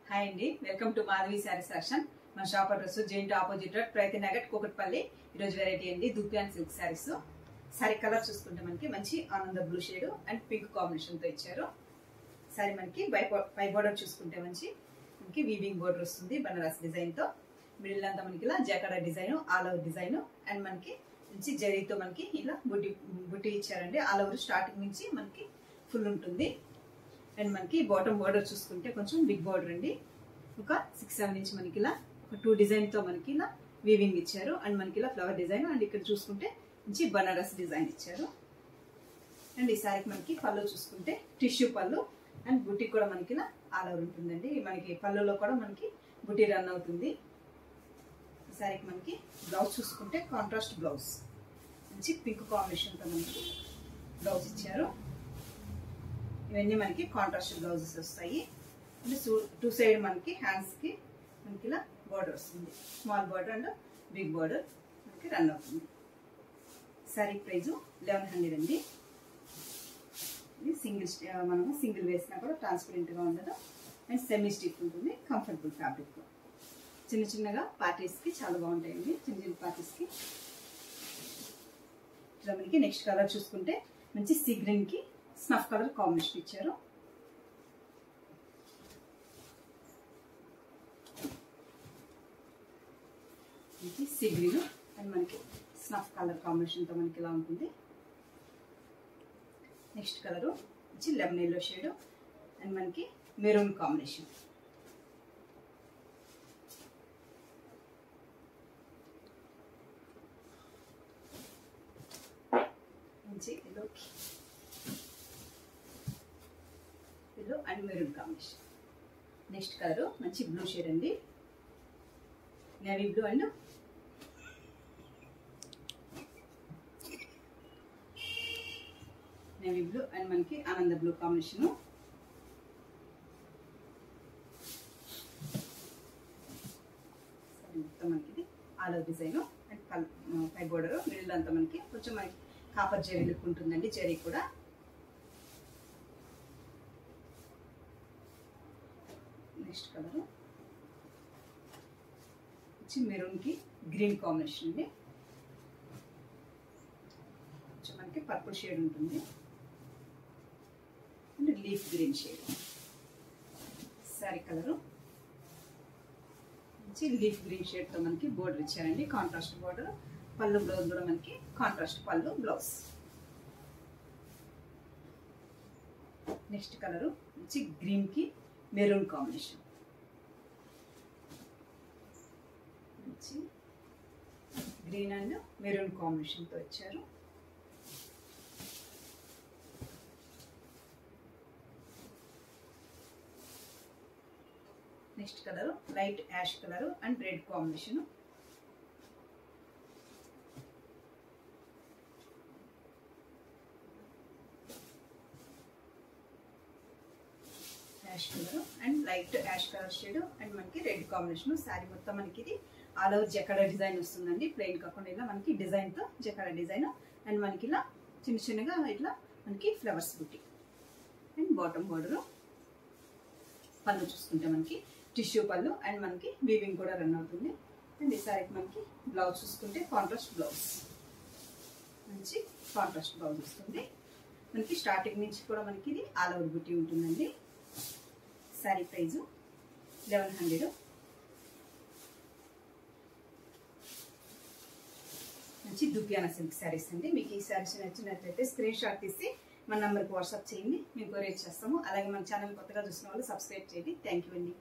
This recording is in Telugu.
హాయ్ అండి, welcome to Madhavi sari section. మన shop address giant opposite road Pragathi Nagar Kukatpally. ఈరోజు వెరైటీ అండి dupion silk saris. Sari colour చూసుకుంటే మనకి మంచి ఆనంద blue shade and pink combination తో ఇచ్చారు. శారీ మనకి పై బోర్డర్ చూసుకుంటే మనకి వీవింగ్ బోర్డర్ వస్తుంది బనారస్ డిజైన్ తో. మిడిల్ అంతా మనకి ఇలా జకాడా design, all over design and మనకి మంచి జరీతో మనకి ఇలా బుట్టి ఇచ్చారండి. ఆల్ ఓవర్ స్టార్టింగ్ నుంచి మనకి ఫుల్ ఉంటుంది. అండ్ మనకి బాటమ్ బోర్డర్ చూసుకుంటే కొంచెం బిగ్ బోర్డర్ అండి. ఒక 6-7 ఇంచ్ మనకి ఇలా ఒక 2 డిజైన్ తో మనకి ఇలా వీవింగ్ ఇచ్చారు. అండ్ మనకి ఇలా ఫ్లవర్ డిజైన్ అండ్ ఇక్కడ చూసుకుంటే మంచి బనారస్ డిజైన్ ఇచ్చారు. అండ్ ఈ సారీకి మనకి పళ్ళు చూసుకుంటే టిష్యూ పళ్ళు అండ్ బుట్టి కూడా మనకి ఇలా ఆల్ ఓవర్ ఉంటుందండి. మనకి పళ్ళులో కూడా మనకి బుట్టి రన్ అవుతుంది. ఈ సారీకి మనకి బ్లౌజ్ చూసుకుంటే కాంట్రాస్ట్ బ్లౌజ్, మంచి పింక్ కాంబినేషన్ తో మనకి బ్లౌజ్ ఇచ్చారు. ఇవన్నీ మనకి కాంట్రాస్ట్ బ్లౌజెస్ వస్తాయి. అంటే 2 సైడ్ మనకి హ్యాండ్స్ కి మనకి ఇలా బోర్డర్ వస్తుంది. Small border and big border మనకి రన్ అవుతుంది. సారీ ప్రైస్ 1100 అండి. ఇది మనము సింగిల్ వేసినా కూడా ట్రాన్స్పరెంట్ గా ఉండదు అండ్ సెమీ స్టిఫ్ ఉంటుంది. Comfortable fabric. చిన్న చిన్నగా పార్టీస్ కి చాలా బాగుంటాయండి. చిన్న చిన్న పార్టీస్ కి. ఇలా మనకి నెక్స్ట్ కలర్ చూసుకుంటే మంచి సీ గ్రీన్ కి స్నఫ్ కలర్ కాంబినేషన్ ఇచ్చారు. సీ గ్రీన్ అండ్ మనకి స్నఫ్ కలర్ కాంబినేషన్ తో మనకి ఇలా ఉంటుంది. నెక్స్ట్ కలర్ వచ్చి లెమన్ ఎల్లో షేడ్ అండ్ మనకి మెరూన్ కాంబినేషన్. మంచి yellow and maroon combination. Next colour మంచి బ్లూ షేడ్ అండి. నేవీ బ్లూ అండ్ మనకి ఆనంద బ్లూ కాంబినేషన్. మొత్తం మనకి ఆల్ ఓవర్ డిజైన్ అండ్ పై బోర్డర్. మిడిల్ అంతా మనకి కొంచెం మనకి కాపర్ జరీ లుక్ ఉంటుందండి. జరీ కూడా నెక్స్ట్ కలర్ వచ్చి మెరూన్ కి గ్రీన్ కాంబినేషన్ అండి. కొంచెం మనకి పర్పుల్ షేడ్ ఉంటుంది and leaf green shade. Sorry colour వచ్చి లీఫ్ గ్రీన్ షేడ్ తో మనకి బోర్డర్ ఇచ్చారండి. Contrast border. పళ్ళు బ్లౌజ్ కూడా మనకి contrast pallu blouse. Next colour వచ్చి గ్రీన్ కి maroon combination. Green and maroon combination తో ఇచ్చారు. Next colour light ash colour and red combination. Ash colour and light ash colour shade and మనకి రెడ్ కాంబినేషన్. శారీ మొత్తం మనకి ఇది ఆల్ ఓవర్ జకాడా డిజైన్ వస్తుందండి. ప్లెయిన్ కాకుండా ఇలా మనకి డిజైన్ తో జకాడా డిజైన్ అండ్ మనకి ఇలా చిన్న చిన్నగా ఇట్లా మనకి ఫ్లవర్స్ బుట్టి అండ్ బాటమ్ బోర్డర్. పళ్ళు చూసుకుంటే మనకి టిష్యూ పళ్ళు అండ్ మనకి వీవింగ్ కూడా రన్ అవుతుంది. అండ్ ఈ సారీకి మనకి బ్లౌజ్ చూసుకుంటే కాంట్రాస్ట్ బ్లౌజ్, మంచి కాంట్రాస్ట్ బ్లౌజ్ వస్తుంది. మనకి స్టార్టింగ్ నుంచి కూడా మనకి ఇది ఆల్ ఓవర్ బుట్టి ఉంటుందండి. సారీ ప్రైజ్ 1100. మంచి దుప్యాన సిల్క్ శారీస్ అండి. మీకు ఈ శారీస్ నచ్చినట్లయితే స్క్రీన్ షాట్ తీసి మన నంబర్కి వాట్సాప్ చేయండి. మేము కొరియర్ చేస్తాము. అలాగే మన ఛానల్ కొత్తగా చూసిన వాళ్ళు సబ్స్క్రైబ్ చేయండి. థ్యాంక్ యూ అండి.